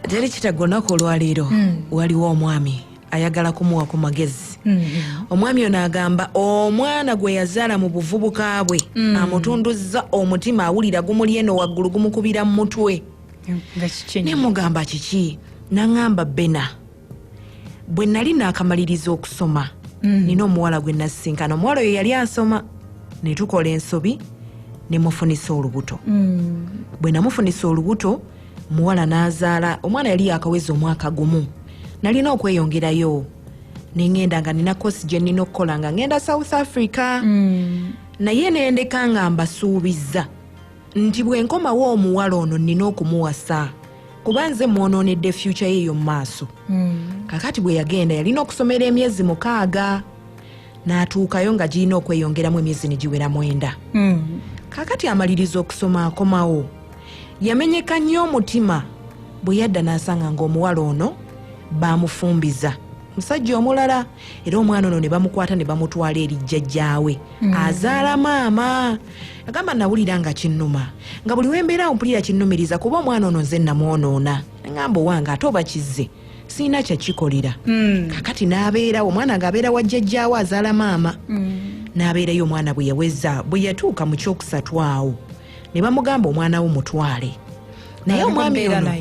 TERI KITAGGWA nako olwaleero waliwo omwami ayagala kumuwa ku magezi. Omwami ono agamba omwana gwe yazaala mu buvubuka bwe amutunduzza omutima awulira gumuli eno waggulu gumukubira mu mutwe. Ne mugamba kiki? Nangamba Bena bwe nali nakamaliriza okusoma nina omuwala gwe nasinkana, omuwala oyo yali ansoma ne tukola ensobi ne mufunisa olubuto. Bwe namufunisa olubuto muwala n'azaala omwana yali yakaweza omwaka gumu. Nalina okweyongerayo nengenda nga nina kosi gye nina okukola nga ngenda South Africa. Naye nendeka nga mbasuubiza nti bwe nkomawo omuwala ono nina okumuwasa kuba nze mwonoonedde future ye yo mu maaso. Kakati bwe yagenda yalina okusomera emyezi 6 n'atuukayo nga girina okweyongeramu emyezi ne giwera 9. Kakati amaliriza okusoma akomawo yamenyeka nnyo omutima bwe yadda n'asanga ng'omuwala ono bamufumbiza musajja omulala, era omwana ono ne bamukwata ne bamutwala eri jjajjaawe azaala maama. Agamba nawulira nga kinnuma, nga buli wembeera mpulira kinnumiriza kuba omwana ono nze namwonoona. Ngamba owange ate oba kizze siina kyakikolera. Kakati n'abeerawo omwana ng'abeera wa jjajjaawe azaala maama. N'abeerayo omwana bwe yaweza bwe yatuuka mu kyokusatu awo ne bamugamba omwana wo mutwale. Naye omwami ono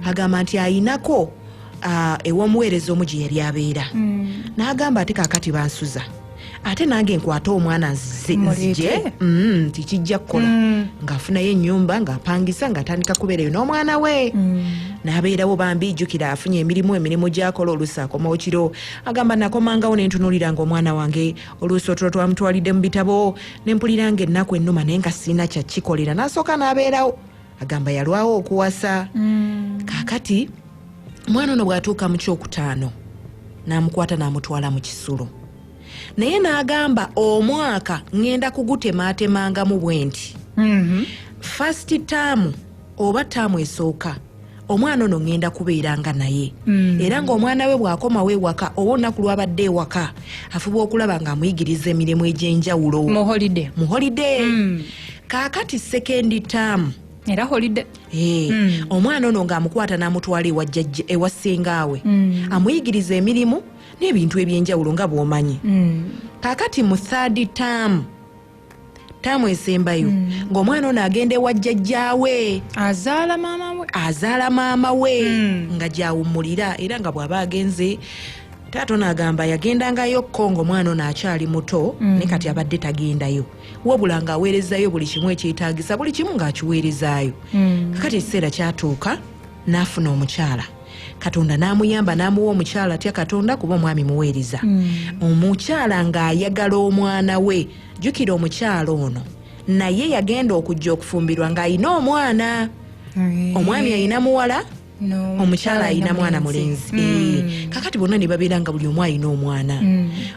agamba nti ayinako ew'omuweereza omu gye yali abeera. N'agamba ate kakati bansuza ate nange nkwata omwana nzije nti kijja kukola ng'afunayo ennyumba ng'apangisa ng'atandika kubeerayo n'omwana we. N'abeerawo bambijjukira afunye emirimu gy'akola oluusi akomawo kiro. Agamba nakomangawo ne ntunuulira ng'omwana wange oluusi otulo twamutwalidde mu bitabo ne mpulira ng'ennaku ennuma naye nga sirina kyakikolera. N'asooka n'abeerawo. Agamba yalwawo okuwasa. Kakati omwana ono bw'atuuka mu kyokutaano n'amukwata n'amutwala mu kisulo. Naye n'agamba omwaka ngenda kugutemaatemangamu bwe nti first term oba term esooka omwana ono ngenda kubeeranga naye. Era ng'omwana we bw'akomawo ewaka oba olunaku lwabadde ewaka afuba okulaba ng'amuyigiriza emirimu egy'enjawulo mu holiday. Kaakati second term era holiday omwana ono ng'amukwata n'amutwala ewa ssengaawe amuyigiriza emirimu n'ebintu eby'enjawulo nga bw'omanyi. Kaakati mu third term esembayo ng'omwana ono agenda ewa jjajjaawe azaala maama we nga gyawummulira, era nga bw'aba agenze taata n'agamba yagendangayo Kongo omwana ono akyali muto ne kati abadde tagendayo wabula ng'aweerezayo buli kimu ekyetaagisa buli kimu ng'akiweerezaayo. Kakati ekiseera kyatuuka n'afuna omukyala. Katonda n'amuyamba n'amuwa omukyala atya Katonda kuba omwami muweereza. Omukyala ng'ayagala omwana we. Jjukira omukyala ono naye yagenda okujja okufumbirwa ng'ayina omwana. Omwami ayina muwala omukyala ayina mwana mulenzi. Kakati bonna ne babeera nga buli omu ayina omwana.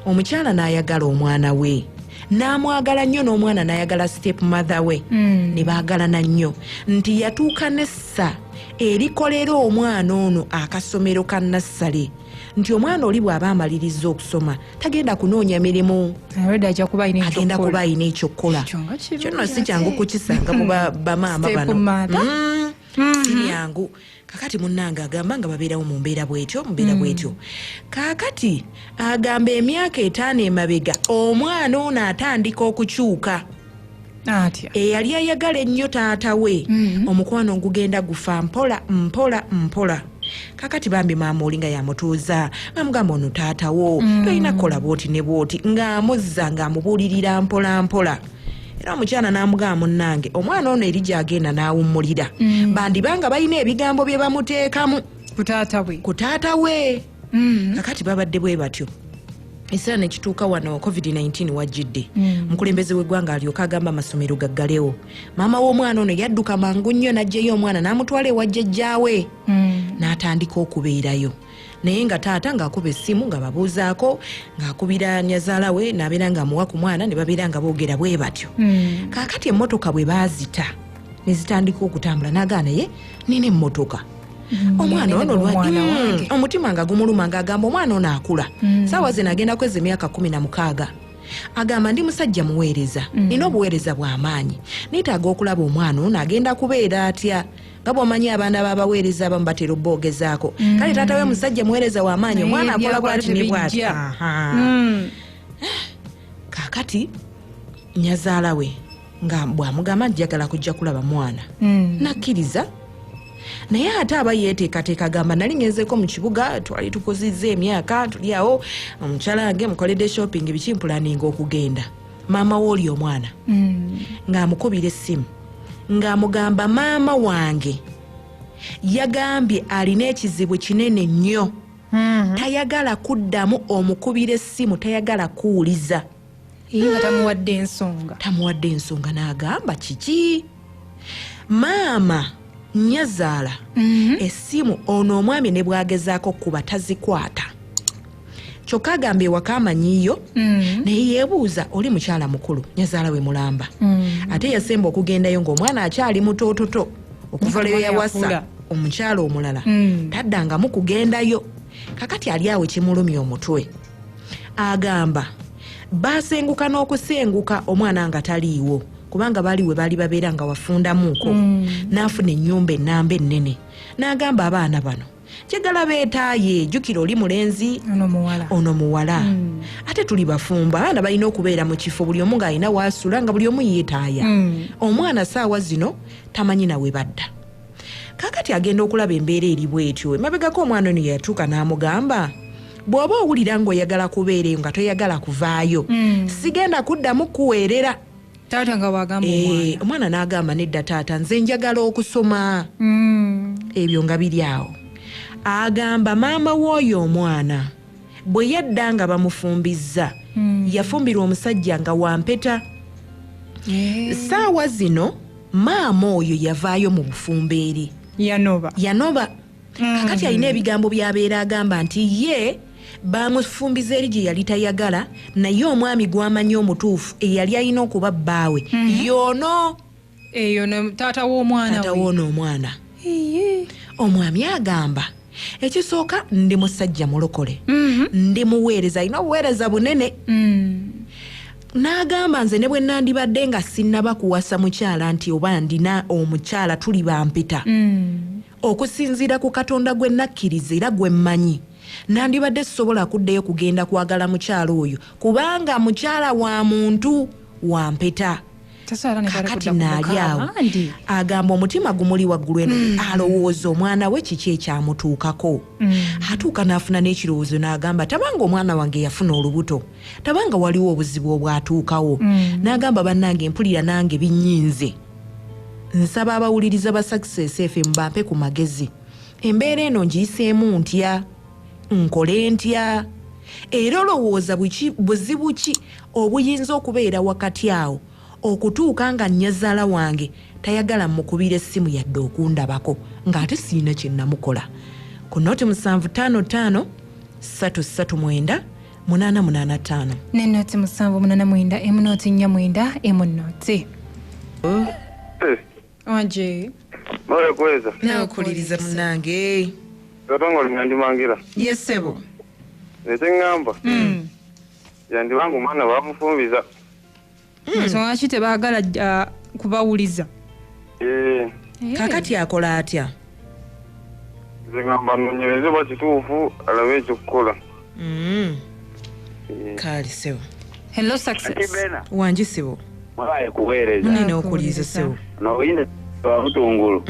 Omukyala n'ayagala omwana we n'amwagala nnyo n'omwana n'ayagala step mother we. Ne baagalana nnyo nti yatuuka nessa erikolera omwana ono akasomero ka nassale nti omwana oli bw'aba amaliriza okusoma tagenda kunoonya mirimu, agenda kuba ayina ekyokukola. Kyono si kyangu kukisanga mu bamaama bano. Si yangu. Kakati munnange agamba nga babeerawo mu mbeera bwetyo. Kakati agamba emyaka 5 emabega omwana ono atandika okukyuka. Eyali ayagala ennyo taata we omukwano ogugenda gufa mpola. Kakati bambi maama oli nga yamutuuza ng'amugamba ono taata wo tolina kukola bwoti ne bwoti ng'amuzza ng'amubuulirira mpola. Era omukyala n'amugamba munnange omwana ono eri gy'agenda n'awummulira bandibanga balina ebigambo bye bamuteekamu ku taata we. Kakati babadde bwe batyo. Ekiseera ne kituuka wano COVID-19 wajjidde. Mukulembeze w'eggwanga alyoka agamba amasomero gaggalewo. Maama w'omwana ono yadduka mangu nnyo n'aggyeyo omwana n'amutwala ewa jjajjaawe n'atandika okubeerayo. Naye nga taata ng'akuba essimu nga babuuzaako ng'akubira nyazaala we n'abeera ng'amuwa ku mwana ne babeera nga boogera bwe batyo. Kaakati emmotoka bwe baazita ne zitandika okutambula n'agaana ye nina emmotoka. Omwana ono omutima nga gumuluma ng'agamba omwana ono akula. Saawa ze nagenda kweza emyaka 16. agamba ndi musajja muweereza nina obuweereza bw'amaanyi neetaaga okulaba omwana ono agenda kubeera atya nga bw'omanyi abaana b'abaweereza abamu batera obbogezaako kale taata we musajja muweereza w'amaanyi omwana akola bw'ati ne bw'ati kaakati nyazaala we nga bw'amugamba njagala kujja kulaba mwana nakkiriza naye ate aba yeeteekateeka agamba nali ngenzeeko mu kibuga twali tukozizza emyaka tuli awo omukyala wange mukoledde shopping bikimpulaninga okugenda maama w'oli omwana ng'amukubira essimu ng'amugamba maama wange yagambye alina ekizibu kinene nnyo tayagala kuddamu omukubira essimu tayagala kuwuliza nga tamuwadde ensonga n'agamba kiki maama nyazaala essimu ono omwami ne bwagezaako kuba tazikwata kyokka agamba ewaka amanyiyo naye yeebuuza oli mukyala mukulu nyazaala we mulamba ate yasemba okugendayo ng'omwana akyali mutoototo okuva leyo yawasa omukyala omulala taddangamu kugendayo kakati ali awo kimulumya omutwe agamba baasenguka n'okusenguka omwana nga taliiwo kubanga bali we bali babeera nga wafundamuuko n'afuna ennyumba ennamba ennene n'agamba abaana bano kyegala beetaaye jjukira oli mulenzi ono muwala ate tuli bafumba abaana balina okubeera mu kifo buli omu ng'alina waasula nga buli omu yeetaaya omwana saawa zino tamanyi nawe badda kaakati agenda okulaba embeera eri bwetyo emabegako omwana ono yatuuka n'amugamba bw'oba owulira ng'oyagala kubeera eyo nga toyagala kuvaayo sigenda kuddamu kuweerera taata nga wagamba omwana n'agamba nedda taata nze njagala okusoma ebyo nga biri awo agamba maama w'oyo omwana bwe yadda nga bamufumbizza yafumbirwa omusajja nga wampeta saawa zino maama oyo yavaayo mu bufumbeeri yanoba kakati alina ebigambo by'abeera agamba nti ye bamufumbiza eri gye yali tayagala naye omwami gwamanyi omutuufu eyali alina okuba bbaawe yono taata w'ono omwana omwami agamba ekisooka ndi musajja mulokole ndi muweereza alina obuweereza bunene n'agamba nze ne bwe nandibadde nga sinnaba kuwasa mukyala nti oba ndina omukyala tuli bampita okusinziira ku katonda gwe nakkiriza era gwe mmanyi nandibadde sisobola kuddayo kugenda kwagala mukyala oyo kubanga mukyala wa muntu wampeta kakati naali awo agamba omutima gumuli waggulu eno alowooza omwana we kiki ekyamutuukako atuuka n'afuna n'ekirowoozo n'agamba tabanga omwana wange yafuna olubuto tabanga waliwo obuzibu obwatuukawo n'agamba bannange mpulira nange binnyinze nsaba abawuliriza ba Success FM bampe ku magezi embeera eno ngiyiseemu ntya nkole ntya era olowooza buzibu ki obuyinza okubeera wakati awo okutuuka nga nnyazaala wange tayagala mukubira essimu yadde okundabako ng'ate siina kye namukola ku noti 755 339 885 ne noti 789 emunoti 49 emunoti Oje. Mara kweza. Nakuliriza munange. Katongo linandimangira. Yes sebo. Netengamba. Yandi wangu mwana bamufumbiza. So achi tebagala kubawuliza. Kakati akola atya? Zengamba nonyereze bakituufu alabe ekyokukola. Kali sebo. Hello Success. Wanji sebo. Mwaye kuweereza. Nina okuliza sebo. No ine bamutungulu.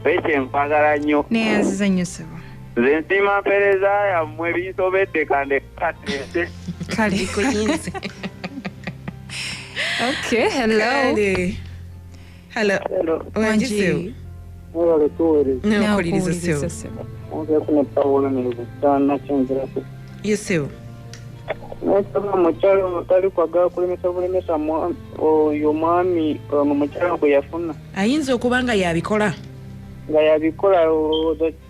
Peke mpagala nnyo. Neyanziza nnyo sebo. Nze ntima mpereza yammwe binsobedde kande katete. Kale kuyinze. Okay, hello. Hello. Wanji sebo. Mwale kuweereza. Nina okuliza sebo. Mwale kuna Paulo nilivutana chenjera. Yes sebo. Nasema mukyalo mutali kwagala kulemesa oyo mwami mukyalo gwe yafuna ayinza okuba nga yabikola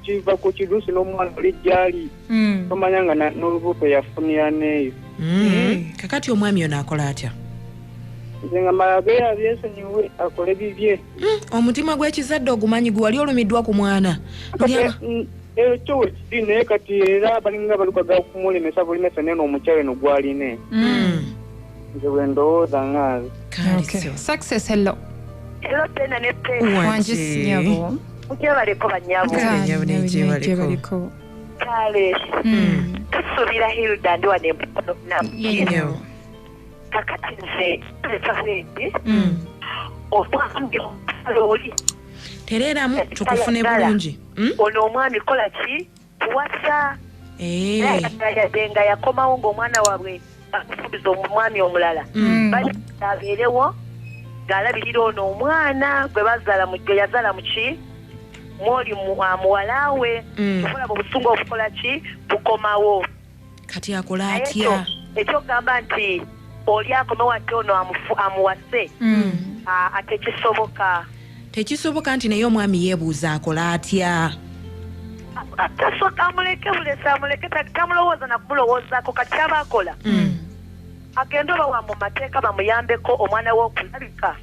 kiva ku kiduusi n'omwana oli gyali tomanya nga n'olubuto yafunira neeyo kakati omwami ono akola atya nze nga malabeera byesonyiwe akole bibye omutima gw'ekizadde ogumanyi gwe wali olumiddwa ku mwana ekyo wekiri naye kati era balinga bali kwagala kumulemesa bulemesa neno omukyalo eno gw'aline nze bwe ndowooza ngaazi. Okay. Success, hello. Hello, Tena ne Pe. Wanje sinyabo. Mukyebaleko banyabo. Mukyebaleko. Kale. Tusuubira Hilda ndi wane mukono Yenyo. Kakati nze tuletafendi. Omwami oli. Tereramu tukufune bulungi. Ono omwami kola ki? Tuwasa. Nga yakomawo ng'omwana waabwe akufubiza omwami omulala. Bali abeerewo ng'alabirira ono omwana gwe yazaala mu ki? Mwoli muwala we. Tukolaba obusungu obukola ki? Bukomawo. Kati akola atya? Ekyogamba nti oli akomewo ate ono amuwase. Ate kisoboka. Tekisoboka nti naye omwami yeebuuza akola atya? Tasooka amuleke bulesa amuleke tamulowooza nakumulowoozaako kati kyaba akola. Agenda oba mu mateeka bamuyambeko omwana we okulabika.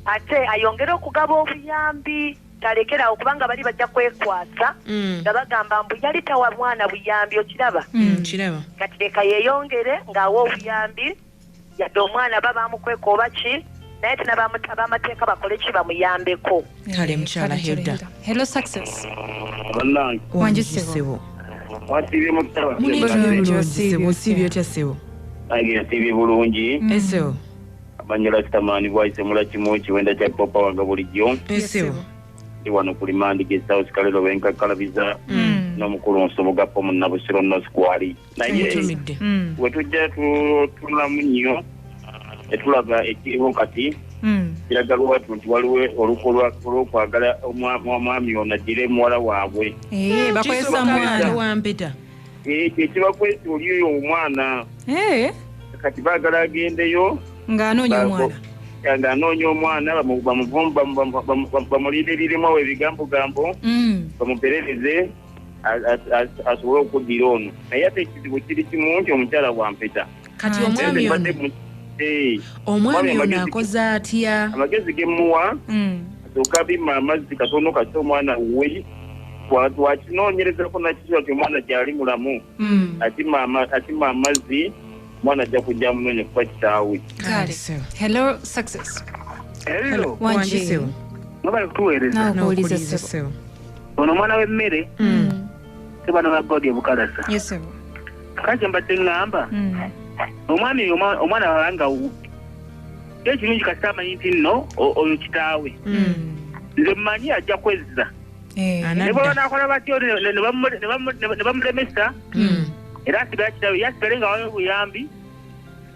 Ate ayongere okugaba obuyambi talekerawo kubanga bali bajja kwekwasa nga bagamba mbu yali tawa mwana buyambi okiraba. Kiraba. Kati leka yeeyongere ng'awa obuyambi yadde omwana bamukweka oba ki naye tina ab'amateeka bakole ki bamuyambeko. Kale mukyala Hilda. Hello, Success. Bannange. Wanje ssebo. Wasiibye mu ttaba. Osiibye otya ssebo? Nsiibye bulungi. Essebo. Abanyala kitamaani bwayise mulakimu kiwenda kya popa wange bulijjo. Essebo. Ndi wano ku limandi Guesthouse Kalero benkakalabiza n'omukulu nsoboga pomu Nabusiro Nosquari. Naye we tujja tulamu nnyo etulaba ekiriwo kati kiraga lwatu nti waliwo olukolwa olw'okwagala omwami ono aggire muwala waabwe. Bakozesa mwana wa mpeta. Ekibakwesa oli oyo omwana kati baagala agendeyo ng'anoonya omwana. Ng'anoonya omwana bamulindiriremu ebigambogambo bamuperereze asobole okuddira ono. Naye ate ekizibu kiri kimu nti omukyala wa mpeta. Kati omwami ono akoze atya? Amagezi gemuwa asooka bima amazzi katono kati omwana we twakinoonyerezako nakiswa ti omwana gyali mulamu atima amazzi omwana ajja kujja munoonya kuba kitaawe. Hello, Success. Hello. Wanje. Mubali kutuweereza. Nakuwuliza ssebo. Ono omwana w'emmere sebano ba bodi ebukalasa. Yes, ssebo. Kanje mbadde ngamba omwana wabanga ekirungi kasi amanyi nti nno oyo kitaawe nze mmanyi ajja kwezza ne baba nakola batyo ne bamulemesa era asigala kitaawe yasigale nga wawe buyambi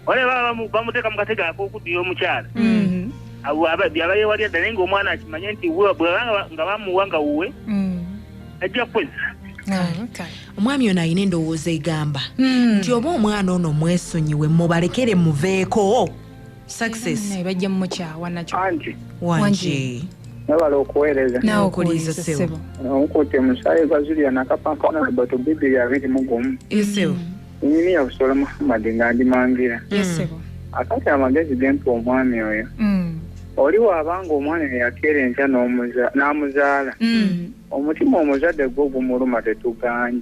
wale bamuteeka mu katega ak'okuddira omukyala byaba yewalya ddala nga omwana akimanye nti bwebanga nga bamuwa nga wuwe ajja kwezza. Omwami ono alina endowooza egamba nti oba omwana ono mwesonyiwe mubalekere muveeko. Success. Bajja mumukyawa nakyo. Wanje. Nabala okuweereza. Nakuwuliza ssebo. Onkutte musaayi gwa Zulia nakapampana Roberto Bibiri 21. Ssebo. Nyini ya Busola Muhammad nga ndimangira. Ssebo. Akati amagezi gempa omwami oyo. Oli waabanga omwana yakeera enkya n'amuzaala. Omutima omuzadde gwo gumuluma tetuganye.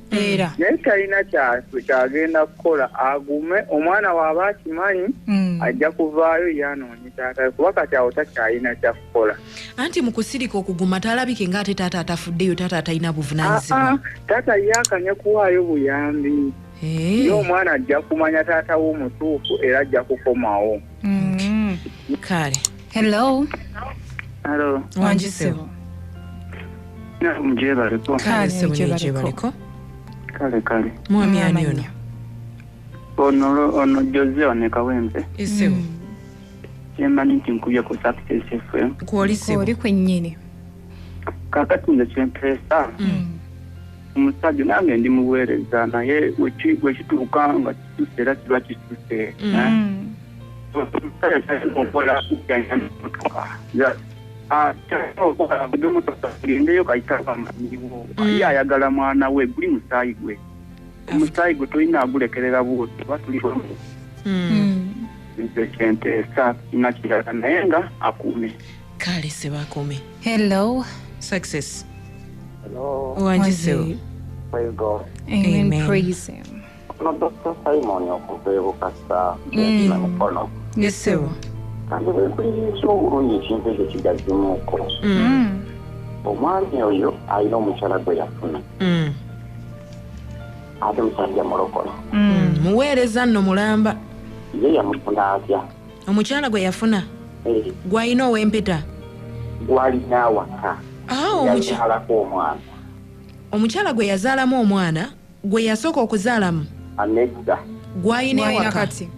Naye talina kyagenda kukola agume omwana waaba akimanyi ajja kuvaayo yanoonye taata kuba kati awo takyalina kyakukola. Anti mu kusirika okuguma talabike ng'ate taata atafuddeyo taata atalina buvunaanyizibwa. Taata yakanye kuwaayo buyambi. Ye omwana ajja kumanya taata w'omutuufu era ajja kukomawo. Kale. Hello. Hello. Wanje ssebo. Mugyebaleko. Mugyebaleko. Kale. Mwami ani ono? Ono Jose one Kawempe. Ssebo. Kyemmanyi nti nkubye ku Success FM. Kwoli ssebo. Oli kwennyini. Kakati nze kyempeesa. Omusajja nange ndi muweereza naye bwe kituuka nga kituuse era kiba kituuse. Gendeyo kayitaba amanyiwo ye ayagala mwana we guli musaayi gwe omusaayi gwe tolina agulekerera bwoti oba tulimu nze kyenteesa kina kirala naye nga akuume. Kale ssebo akuume. Hello. Success. Hello. Wanje ssebo. Praise God. Amen. Praise him. no Dr. Simon okuvebukasa mukono Yesewo kandi bwekuliisa obulungi ekintu ekyo kigazimuuko omwami oyo alina omukyala gwe yafuna ate musajja mulokole muweereza nno mulamba ye yamufuna atya omukyala gwe yafuna gwalina ow'empeta gwalina awaka yazaalako omwana omukyala gwe yazaalamu omwana gwe yasooka okuzaalamu anedda gwalina ewaka kati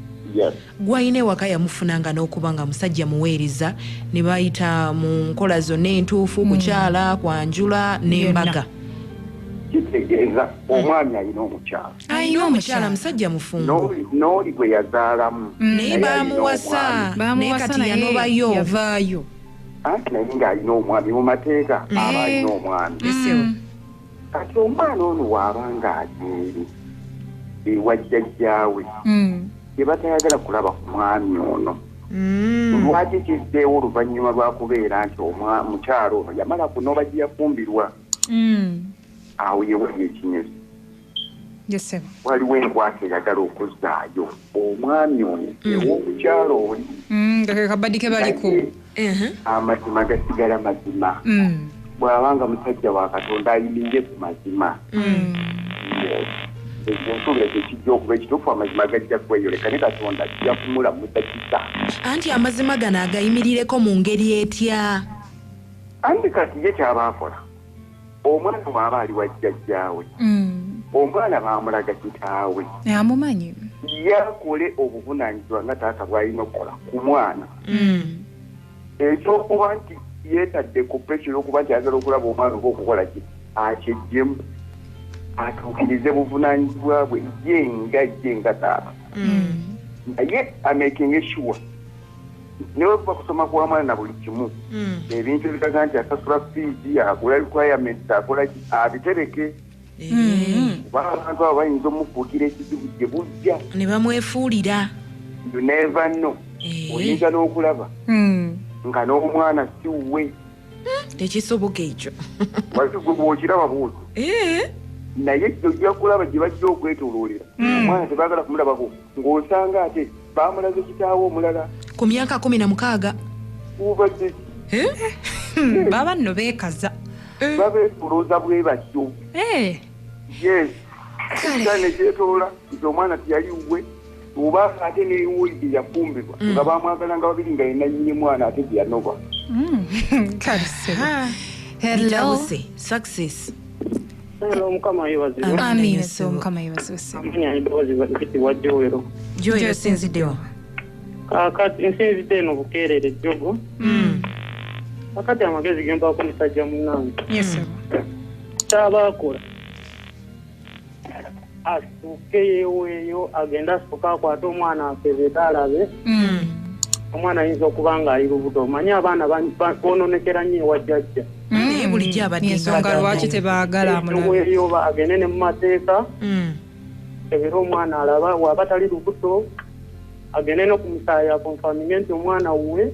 gwalina ewaka yamufunanga n'okuba nga musajja muweereza ne bayita mu nkola zonna entuufu kukyala kwanjula n'embaga kitegeeza omwami alina omukyala alina omukyala musajja mufungo n'oli gwe yazaalamu naye bamuwasa naye kati yanobayo yavaayo anti naye ng'alina omwami mu mateeka aba alina omwami kati omwana ono waaba ng'ajeeri ewa jjajjaawe gye batayagala kulaba ku mwami ono lwaki kizzeewo oluvannyuma lwa kubeera nti mukyalo ono yamala kunoba gye yafumbirwa awo yewali ekinyezi waliwo enkwata eyagala okuzzaayo omwami ono ew'omukyalo oli nga kekabadi ke baliko amazima gasigala mazima bw'abanga musajja wa Katonda ayimirire ku mazima ensuubira kyekijja okuba ekituufu amazima gajja kweyoleka ne Katonda ajja kumulamusa kisa anti amazima gano agayimirireko mu ngeri etya anti kati ye kyaba akola omwana bw'aba ali wa jjajjaawe omwana baamulaga kitaawe amumanyi yakole obuvunaanyizibwa nga taata bw'alina okukola ku mwana ekyokuba nti yeetadde ku pressure y'okuba nti ayagala okulaba omwana oba okukola ki akyejjemu atuukirize buvunaanyizibwa bwe ye nga taata naye amaking sure newe kuba kusoma kwa mwana na buli kimu ebintu ebiraga nti asasula fiizi akola requirement akola abitereke kuba abantu abo bayinza omufuukira ekizibu gye bujja ne bamwefuulira you never know oyinza n'okulaba nga n'omwana siwe tekisoboka ekyo wali gwe bw'okiraba bwotyo naye ojja kulaba gye bajja okwetooloolera omwana tebaagala kumulabako ng'osanga ate baamulaze kitaawe omulala ku myaka 16 ubadde baba nno beekaza babeetolooza bwe batyo yes kyane kyetoola nti omwana tiyaliwe oba ate newo gye yafumbirwa nga bamwagala nga babiri nga yena nyini mwana ate gye yanoba bitabuse success Mukama yebazibwe Mukama yebazibwe kitibwa Joero Joero sinziddewa kakati nsinzidde eno bukeerere jjogo kakati amagezi gempaako musajja munnange kyabaakola asuuke yeeweeyo agenda asooka akwate omwana akebeeta alabe omwana ayinza okuba nga ali lubuto omanyi abaana boononekera nnyo ewa jjajja naye bulijjo abaddeensonga lwaki tebaagala amulabeeyo agende ne mu mateeka kebera omwana alaba waaba tali lubuto agende no ku musaaya konfaminge nti omwana wuwe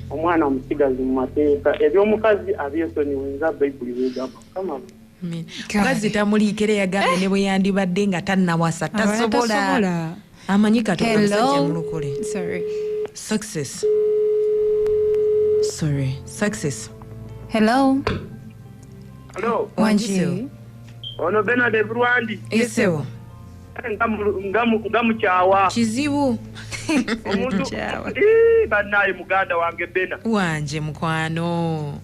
omwana musigazi mu mateeka ebyomukazi abyesoni wenza bayibuli begamba kama mukazi tamuliikere yagambye ne bwe yandibadde nga tannawasa tasobola amanyi Katonda musajja mulokole success hello wanji ono Benade Burwandi esewo nga mukyawa kizibu omuntu bannaye muganda wange Bena wanje mukwano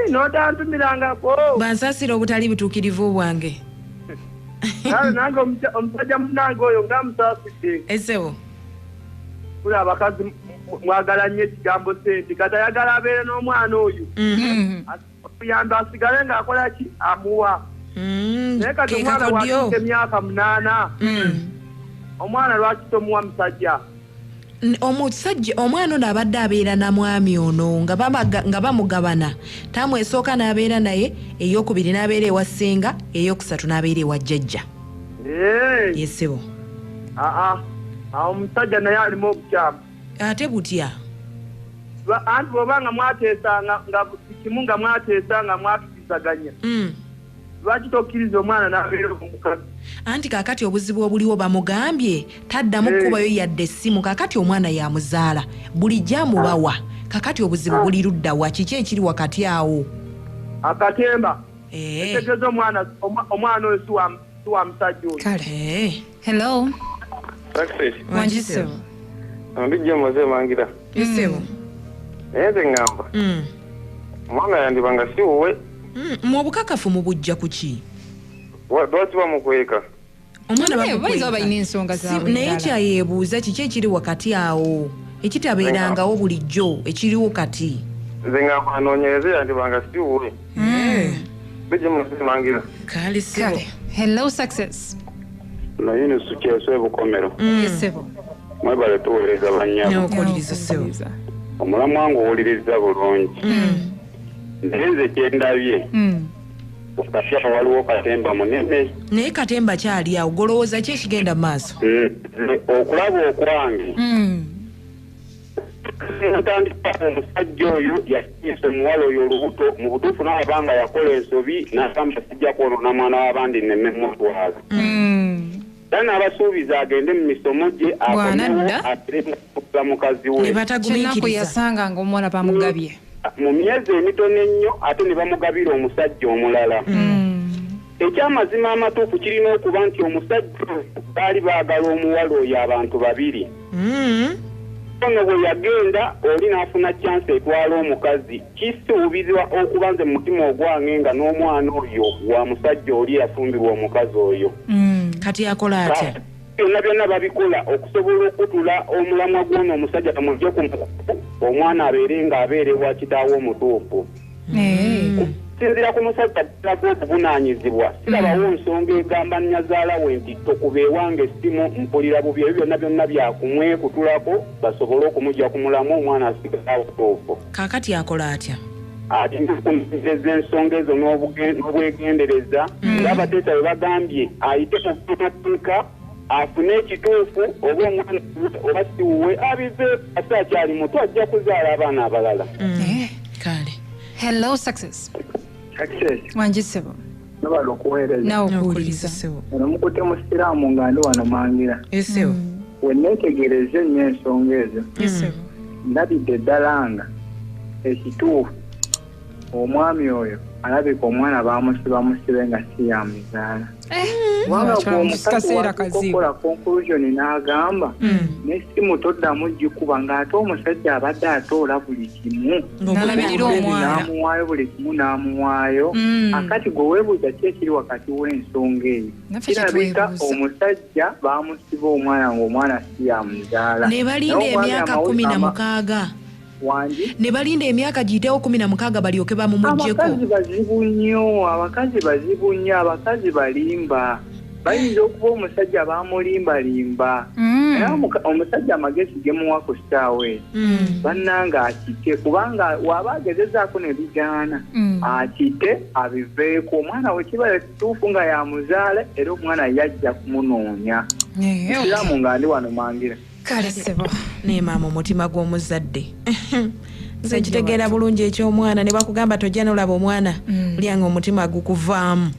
nodantumirangako bansasira obutali butuukirivu bwange nange omusajja munange oyo nga musaasidde esewo kuli abakazi mwagala nnyo ekigambo sente kati ayagala abeere n'omwana oyo okuyamba asigale ng'akola ki amuwa naye kati omwana wakiika emyaka 8 omwana lwaki tomuwa musajja omusajja omwana ono abadde abeera na mwami ono nga bamugabana tamwesooka n'abeera naye eyokubiri n'abeera ewa ssenga eyokusatu n'abeera ewa jjajja yesebo awo omusajja naye alimu obukyamu ate butya anti bw'oba nga mwateesanga nga kimu nga mwateesanga mwatukirizaganya lwaki tokkiriza omwana n'abeera omukazi anti kakati obuzibu obuliwo bamugambye taddamu kubayo yadde essimu kakati omwana yamuzaala buli gyamubawa kakati obuzibu buli luddawa kiki ekiri wakati awo akatemba etegeeza omwana oyo siwa musajja oyo kale hello Wanjisebo ambijja maze mangira isebo nze ngamba omwana yandibanga si wowe mu bukakafu mu bujja kuki lwaki bamukweka omwana bayinza balina ensonga zaabwe naye kyayeebuuza kiki ekiri wakati awo ekitabeerangawo bulijjo ekiriwo kati nze ngamba anoonyereze yandibanga si wowe bijja maze mangira kale sebo hello success naye nesukyeswe bukomero sebo mwebale tuweereza bannyabo n'okuwuliriza sebo omulamu wange owuliriza bulungi naye nze kyendabye okasya waliwo katemba munene naye katemba kyali awo golowooza ki ekigenda mu maaso okulaba okwange ntandika omusajja oyo yakiise omuwala oyo olubuto mu butuufu n'abanga yakola ensobi n'agamba sijja kwonona mwana w'abandi nemmemutwaza era n'abasuubiza agende mu misomo gye akomewo ateremukula mukazi we kyenaku yasanga nga omwana bamugabye mu myezi emitono ennyo ate ne bamugabira omusajja omulala ekyamazima amatuufu kirina okuba nti omusajja baali baagala omuwala oyo abantu babiri ono bwe yagenda oli n'afuna chansi etwala omukazi kisuubizibwa okuba nze mu mutima ogwange nga n'omwana oyo wa musajja oli yafumbirwa omukazi oyo kati akola atya byonna byonna babikola okusobola okutula omulamwa gw'ono omusajja tamugye ku omwana abeere ng'abeere wa kitaawe omutuufu sinzira ku musajja ddako okuvunaanyizibwa sirabawo nsonga egamba nnyazaala we nti tokuba ewange essimu mpulira bubi ebyo byonna byonna byakumwekutulako basobole okumugya ku mulamwa omwana asigala obutuufu kaakati akola atya ati nkumpizeza ensonga ezo n'obwegendereza ng'abateesa bwe bagambye ayite ku mateeka afune ekituufu oba omwana oba siwuwe abive ate akyali muto ajja kuzaala abaana abalala kale hello success wanjisebo nabala okuweereza nawe okuwuliriza ono mukute musiraamu nga ndi wano mangira esebo wenneetegereza ennyo ensonga ezo ndabidde ddala nga ekituufu omwami oyo alabika omwana bamusibe nga si yamuzaala wakola conclusion n'agamba n'essimu toddamu gikuba ng'ate omusajja abadde atoola buli kimu n'amuwaayo buli kimu n'amuwaayo akati gwe weebuuza ki ekiri wakati w'ensonga eyo kirabika omusajja bamusiba omwana ng'omwana si yamuzaala ne balinda emyaka 16 ne balinda emyaka giyitewo 16 balyoke bamumugyeko abakazi bazibu nnyo abakazi balimba bayinza okuba omusajja bamulimbalimba era omusajja amagezi gemuwa ku ssaawe bannanga akite kubanga waba agezezaako ne bigaana akite abiveeko omwana we kiba kituufu nga yamuzaale era omwana yajja kumunoonya ekiramu nga ndi wano mangira kale sebo ne maama omutima gw'omuzadde nze kitegeera bulungi eky'omwana ne bakugamba tojja nolaba omwana lyanga omutima gukuvaamu